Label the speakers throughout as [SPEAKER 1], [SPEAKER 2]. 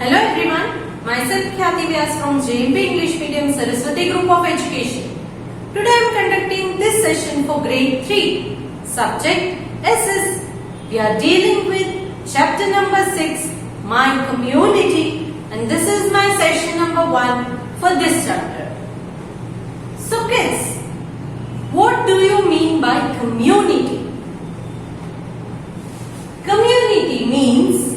[SPEAKER 1] Hello everyone, myself Khyati Vyas from JMP English Medium Saraswati Group of Education. Today I am conducting this session for grade 3. Subject SS. We are dealing with chapter number 6, My Community, and this is my session number 1 for this chapter. So kids, what do you mean by community? Community means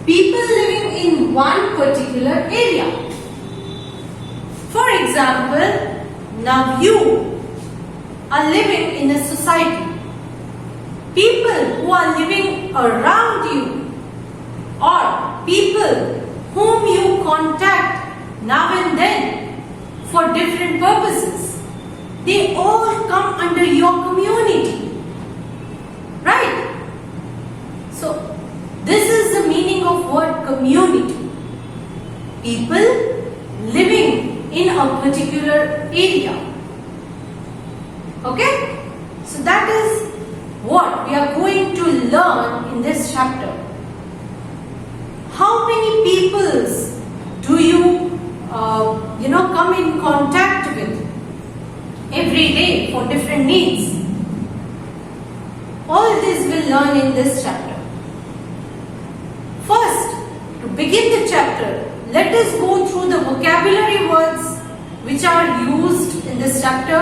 [SPEAKER 1] people living in one particular area. For example, now you are living in a society. People who are living around you or people whom you contact now and then for different purposes, they all come under your community. Right? So, this is the meaning of word community. People living in a particular area. Okay? So that is what we are going to learn in this chapter. How many peoples do you come in contact with every day for different needs? All this we'll learn in this chapter. First, to begin the chapter, let us go through the vocabulary words which are used in this chapter.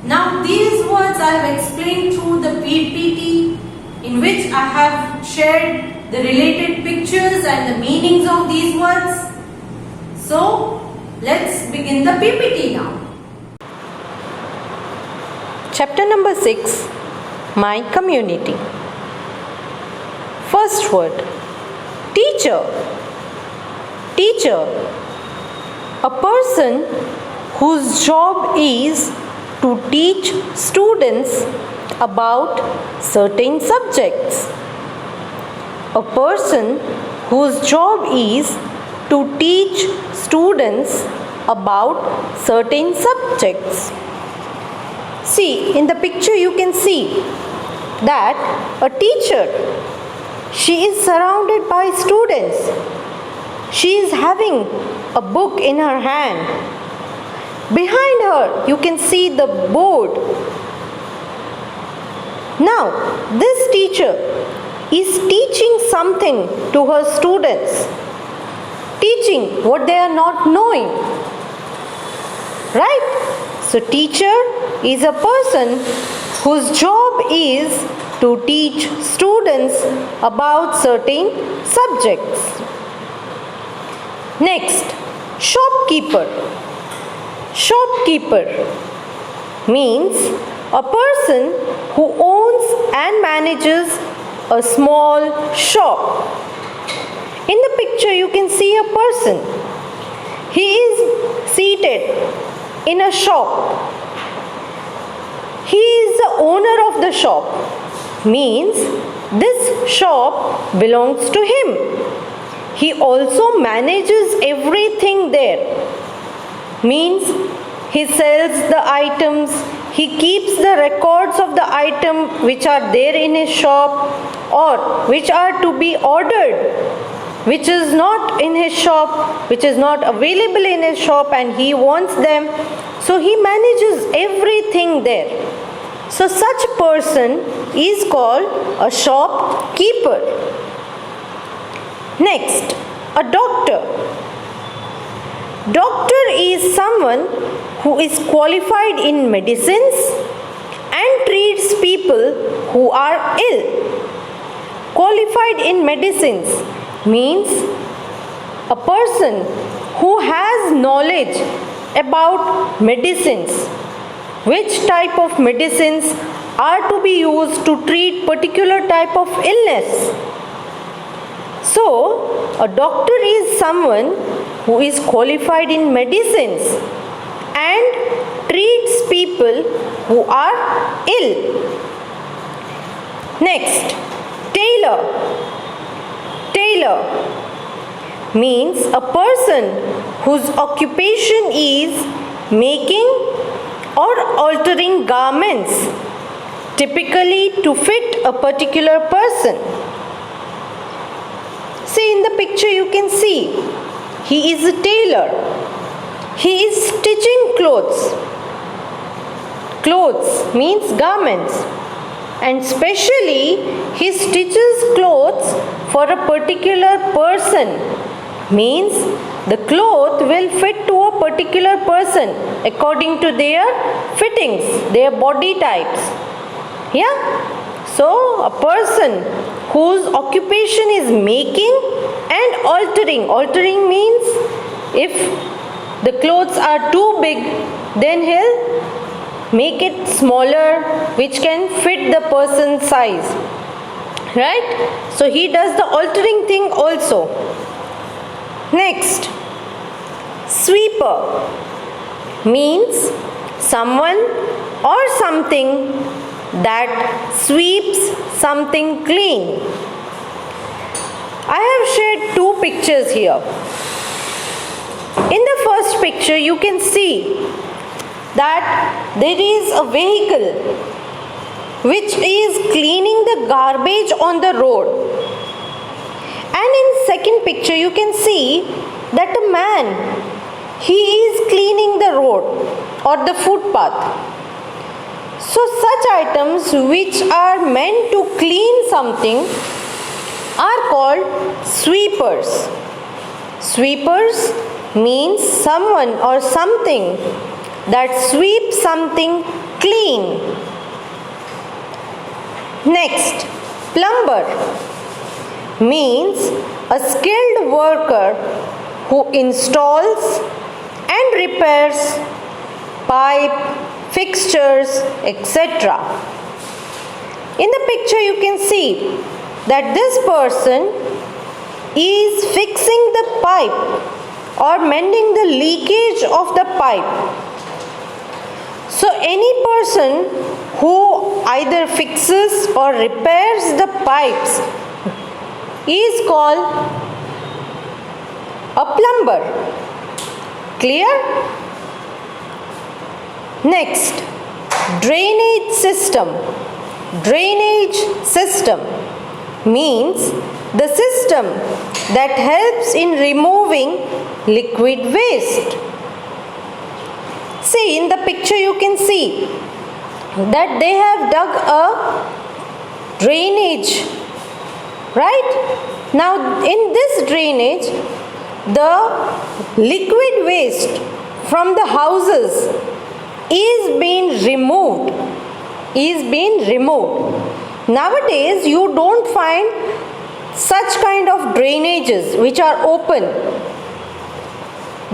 [SPEAKER 1] Now these words I have explained through the PPT, in which I have shared the related pictures and the meanings of these words. So, let's begin the PPT now.
[SPEAKER 2] Chapter number 6, My Community. First word, teacher. Teacher, a person whose job is to teach students about certain subjects. A person whose job is to teach students about certain subjects. See, in the picture you can see that a teacher, she is surrounded by students. She is having a book in her hand. Behind her, you can see the board. Now, this teacher is teaching something to her students. Teaching what they are not knowing. Right? So, teacher is a person whose job is to teach students about certain subjects. Next, shopkeeper. Shopkeeper means a person who owns and manages a small shop. In the picture you can see a person. He is seated in a shop. He is the owner of the shop. Means this shop belongs to him. He also manages everything there. Means he sells the items, he keeps the records of the item which are there in his shop or which are to be ordered, which is not in his shop, which is not available in his shop and he wants them. So he manages everything there. So such person is called a shopkeeper. Next, a doctor. Doctor is someone who is qualified in medicines and treats people who are ill. Qualified in medicines means a person who has knowledge about medicines. Which type of medicines are to be used to treat particular type of illness. So, a doctor is someone who is qualified in medicines and treats people who are ill. Next, tailor. Tailor means a person whose occupation is making or altering garments, typically to fit a particular person. See, in the the picture you can see, he is a tailor. He is stitching clothes. Clothes means garments. And specially, he stitches clothes for a particular person. Means the cloth will fit to a particular person according to their fittings, their body types. Yeah? So, a person whose occupation is making and altering. Altering means if the clothes are too big, then he'll make it smaller, which can fit the person's size. Right? So, he does the altering thing also. Next, sweeper means someone or something that sweeps something clean. I have shared two pictures here. In the first picture, you can see that there is a vehicle which is cleaning the garbage on the road. And in second picture, you can see that a man, he is cleaning the road or the footpath. So such items which are meant to clean something are called sweepers. Sweepers means someone or something that sweeps something clean. Next, plumber means a skilled worker who installs and repairs pipe, fixtures, etc. In the picture you can see that this person is fixing the pipe or mending the leakage of the pipe. So any person who either fixes or repairs the pipes is called a plumber. Clear? Next, drainage system. Drainage system means the system that helps in removing liquid waste. See, in the picture you can see that they have dug a drainage, right? Now, in this drainage, the liquid waste from the houses is being removed. Nowadays, you don't find such kind of drainages which are open.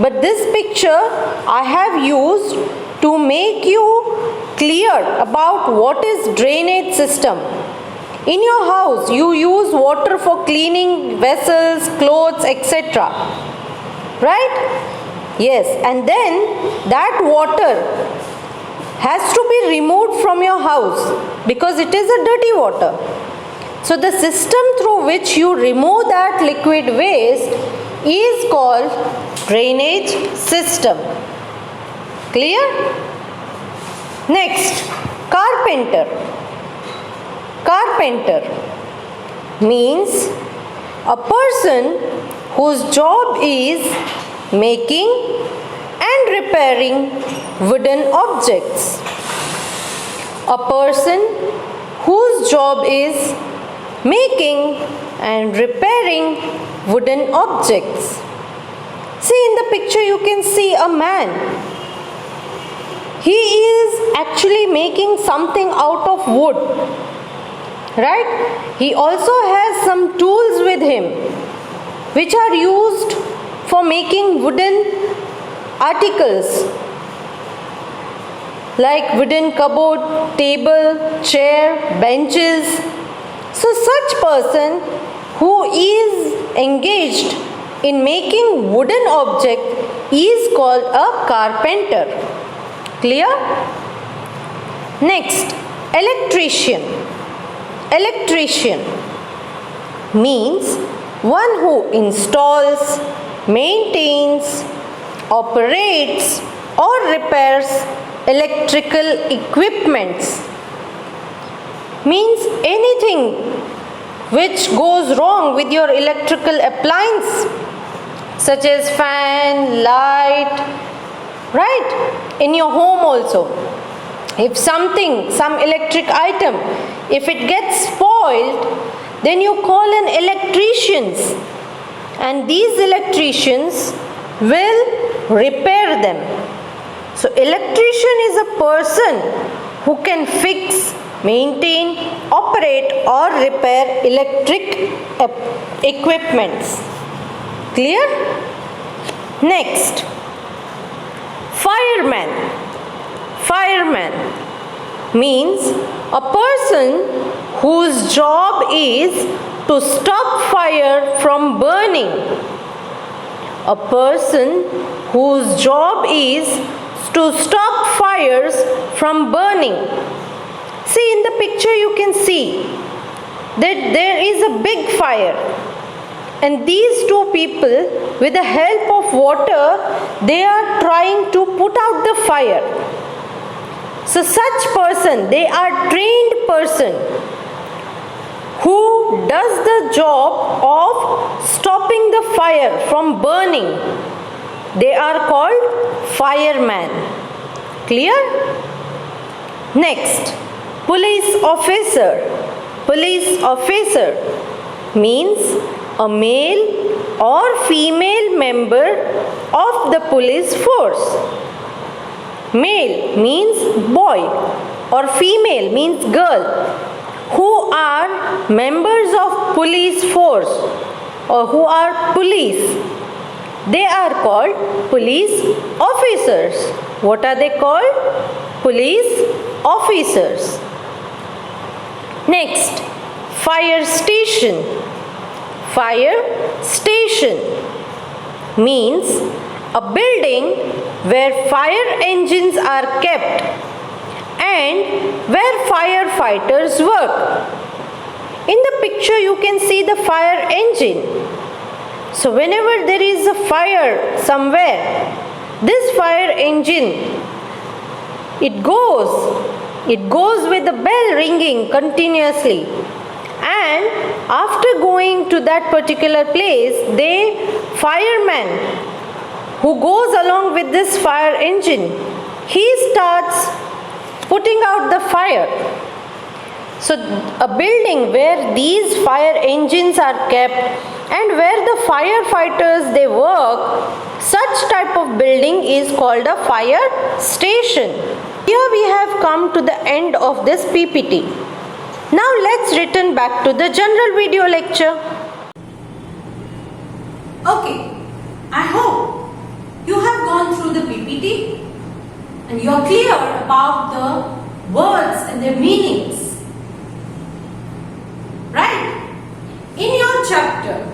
[SPEAKER 2] But this picture I have used to make you clear about what is drainage system. In your house, you use water for cleaning vessels, clothes, etc. Right? Yes, and then that water has to be removed from your house because it is a dirty water. So the system through which you remove that liquid waste is called drainage system. Clear? Next, carpenter. Carpenter means a person whose job is making and repairing wooden objects. A person whose job is making and repairing wooden objects. See, in the picture you can see a man. He is actually making something out of wood. Right? He also has some tools with him which are used for making wooden articles like wooden cupboard, table, chair, benches. So such person who is engaged in making wooden object is called a carpenter. Clear? Next, electrician. Electrician means one who installs, maintains, operates or repairs electrical equipments. Means anything which goes wrong with your electrical appliance, such as fan, light, right? In your home also. If some electric item, if it gets spoiled, then you call in electricians, and these electricians will repair them. So electrician is a person who can fix, maintain, operate or repair electric equipments. Clear? Next, fireman. Fireman means a person whose job is to stop fire from burning. A person whose job is to stop fires from burning. See, in the picture you can see that there is a big fire, and these two people, with the help of water, they are trying to put out the fire. So such person, they are trained person who does the job of stopping the fire from burning. They are called fireman. Clear? Next, police officer. Police officer means a male or female member of the police force. Male means boy or female means girl, who are members of police force or who are police. They are called police officers. What are they called? Police officers. Next, fire station. Fire station means a building where fire engines are kept and where firefighters work. In the picture you can see the fire engine. So whenever there is a fire somewhere, this fire engine, it goes with the bell ringing continuously, and after going to that particular place, the fireman who goes along with this fire engine, he starts putting out the fire. So a building where these fire engines are kept and where the firefighters they work, such type of building is called a fire station. Here we have come to the end of this PPT. Now let's return back to the general video lecture.
[SPEAKER 1] Okay, I hope you have gone through the PPT and you are clear about the words and their meanings. Right? In your chapter,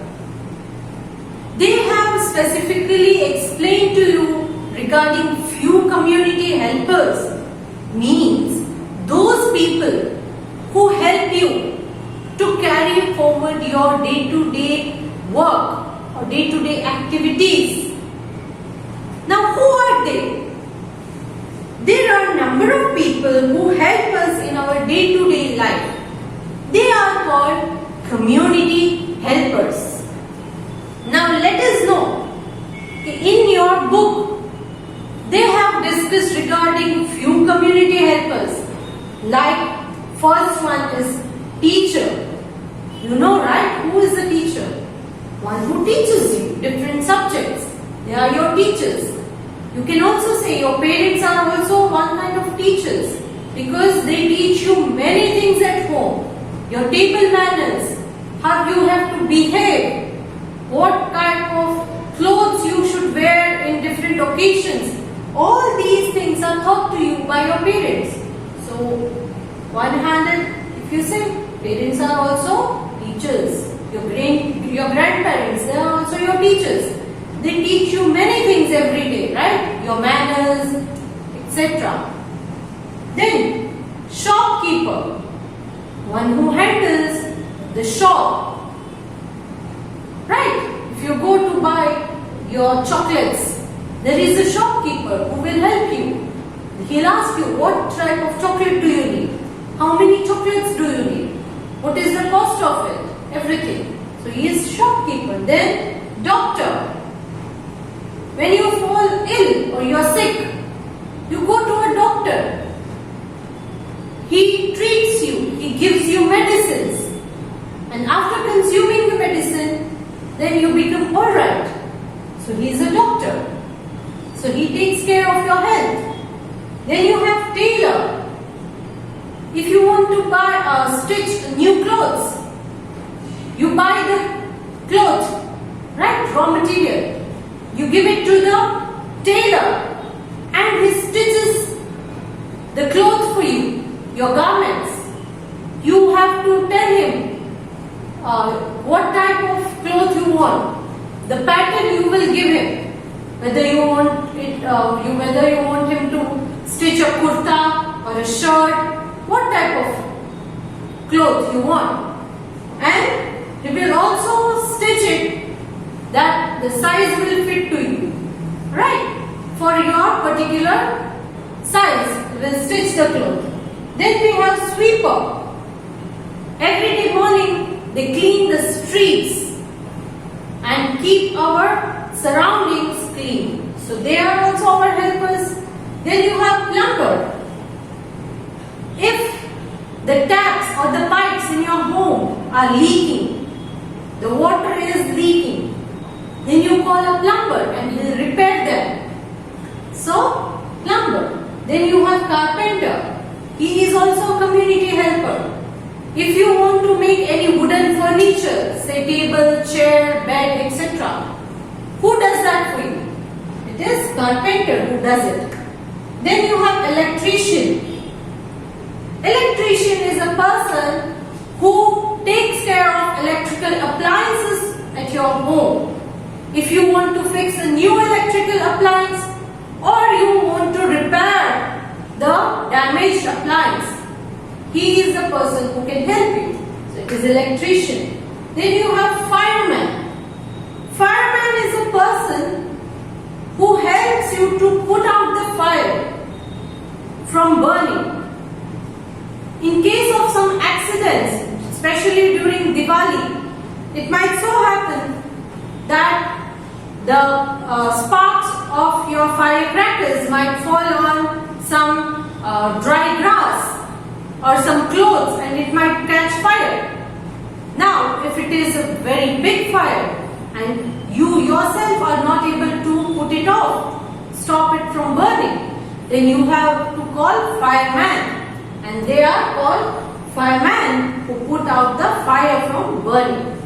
[SPEAKER 1] they have specifically explained to you regarding few community helpers, means those people who help you to carry forward your day-to-day work or day-to-day activities. Now, who are they? There are a number of people who help us in our day-to-day life. They are called community helpers. Now, let us know, in your book, they have discussed regarding few community helpers. Like, first one is teacher. You know, right? Who is the teacher? One who teaches you different subjects. They are your teachers. You can also say your parents are also one kind of teachers because they teach you many things at home. Your table manners, how you have to behave, what type of clothes you should wear in different occasions. All these things are taught to you by your parents. So, one-handed, if you say, parents are also teachers. Your grandparents, they are also your teachers. They teach you many things every day, right? Your manners, etc. Then, shopkeeper, one who handles the shop. Right? If you go to buy your chocolates, there is a shopkeeper who will help you. He'll ask you, what type of chocolate do you need? How many chocolates do you need? What is the cost of it? everything. So he is shopkeeper. Then doctor. When you fall ill or you are sick, you go to a doctor. He treats you, he gives you medicines, and after consuming the medicine, then you become alright. So he is a doctor. So he takes care of your health. Then you have tailor. If you want to buy stitch new clothes, you buy the cloth, right? Raw material. You give it to the tailor, and he stitches the cloth for you, your garments. You have to tell him what type of cloth you want, the pattern you will give him, whether you want it, whether you want him to stitch a kurta or a shirt, what type of cloth you want, and he will also stitch it that the size will fit to you, right? For your particular size, he will stitch the cloth. Then we have sweeper. Every day morning they clean the streets and keep our surroundings clean. So they are also our helpers. Then you have plumber. If the taps or the pipes in your home are leaking, the water is leaking, then you call a plumber and he will repair them. So, plumber. Then you have carpenter. He is also a community helper. If you want to make any wooden furniture, say table, chair, bed, etc., who does that for you? It is carpenter who does it. Then you have electrician. Electrician is a person who takes care of electrical appliances at your home. If you want to fix a new electrical appliance or you want to repair the damaged appliance, he is the person who can help you. So it is electrician. Then you have fireman. Fireman is a person who helps you to put out the fire from burning. In case of some accidents, especially during Diwali, it might so happen that the sparks of your firecrackers might fall on some dry grass or some clothes and it might catch fire. Now, if it is a very big fire and you yourself are not able to put it off, stop it from burning, then you have to call fireman, and they are called fireman who put out the fire from burning.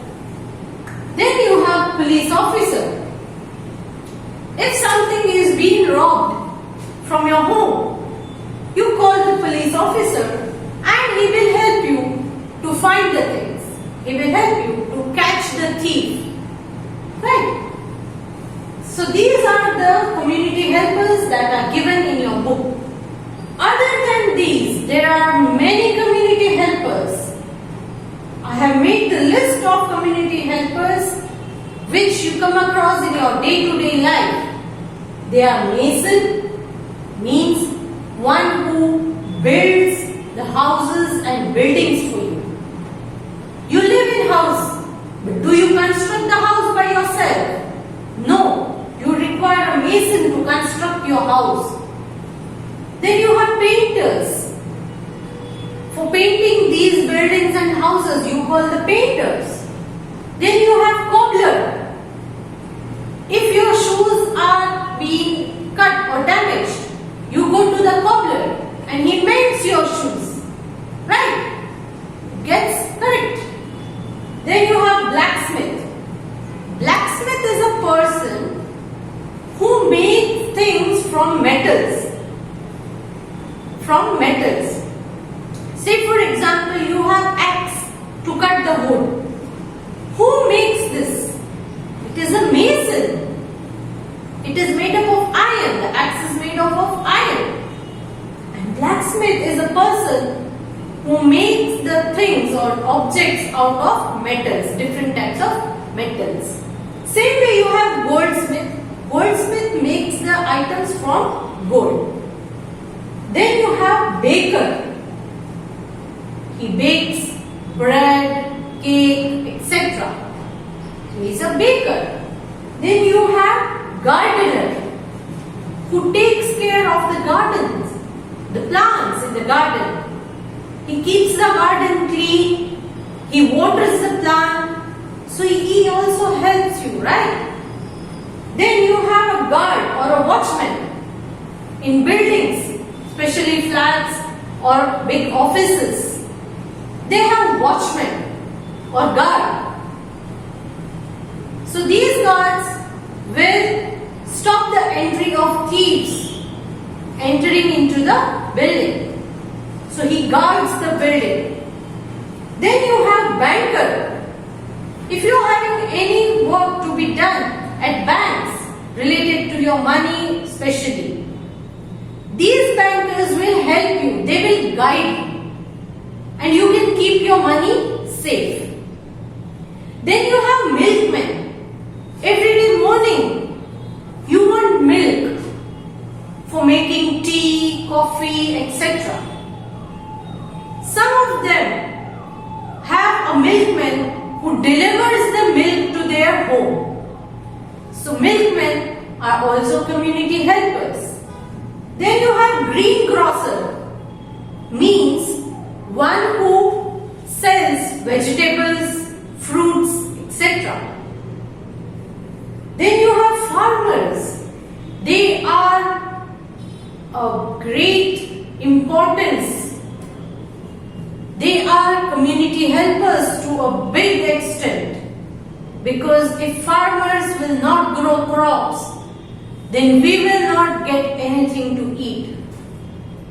[SPEAKER 1] Then you have police officer. If something is being robbed from your home, you call the police officer and he will help you to find the things. He will help you to catch the thief. Right? So these are the community helpers that are given in your book. Other than these, there are many community helpers. I have made the list of community helpers which you come across in your day-to-day life. They are mason, means one who builds the houses and buildings for you. You live in house, but do you construct the house by yourself? No, you require a mason to construct your house. Then you have painters. For painting these buildings and houses, you call the painters. Then you have cobbler. If your shoes are being cut or damaged, you go to the cobbler and he mends your shoes. Right? Gets correct. Then you have blacksmith. Blacksmith is a person who makes things from metals. From metals. Say for example, you have axe to cut the wood. Who makes this? It is a mason. It is made up of iron. The axe is made up of iron. And blacksmith is a person who makes the things or objects out of metals, different types of metals. Same way you have goldsmith. Goldsmith makes the items from gold. Then you have baker. He bakes bread, cake, etc. a baker. Then you have gardener, who takes care of the gardens, the plants in the garden. He keeps the garden clean, he waters the plant, so he also helps you, right? Then you have a guard or a watchman in buildings, especially flats or big offices. They have watchmen or guard. So these guards will stop the entry of thieves entering into the building. So he guards the building. Then you have banker. If you are having any work to be done at banks related to your money especially, these bankers will help you. They will guide you. And you can keep your money safe. Then you have milkmen. Every day morning, you want milk for making tea, coffee, etc. Some of them have a milkman who delivers the milk to their home. So milkmen are also community helpers. Then you have greengrocer, means one who sells vegetables, fruits, etc. Then you have farmers. They are of great importance. They are community helpers to a big extent, because if farmers will not grow crops, then we will not get anything to eat.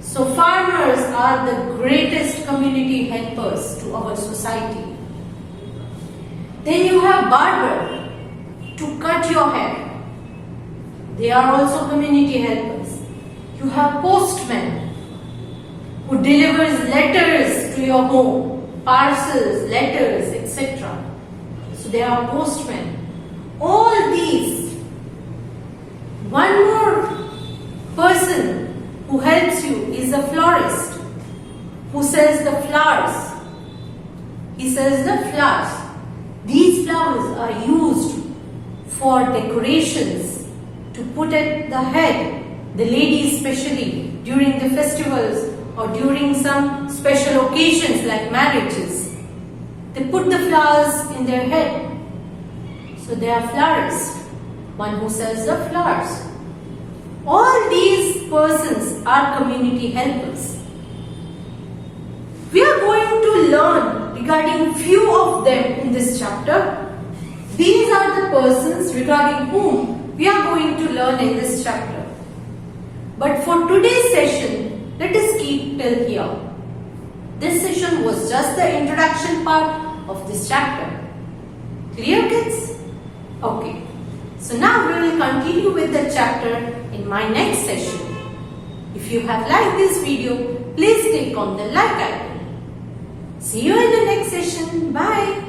[SPEAKER 1] So farmers are the greatest community helpers to our society. Then you have barber to cut your hair. They are also community helpers. You have postmen who delivers letters to your home, parcels, letters, etc. So they are postmen. All these. One more person who helps you is a florist who sells the flowers. He sells the flowers. These flowers are used for decorations to put at the head, the ladies especially during the festivals or during some special occasions like marriages. They put the flowers in their head. So they are florists, one who sells the flowers. All these persons are community helpers. We are going to learn regarding few of them in this chapter. These are the persons regarding whom we are going to learn in this chapter. But for today's session, let us keep till here. This session was just the introduction part of this chapter. Clear, kids? Okay. So now we will continue with the chapter in my next session. If you have liked this video, please click on the like icon. See you in the next session. Bye.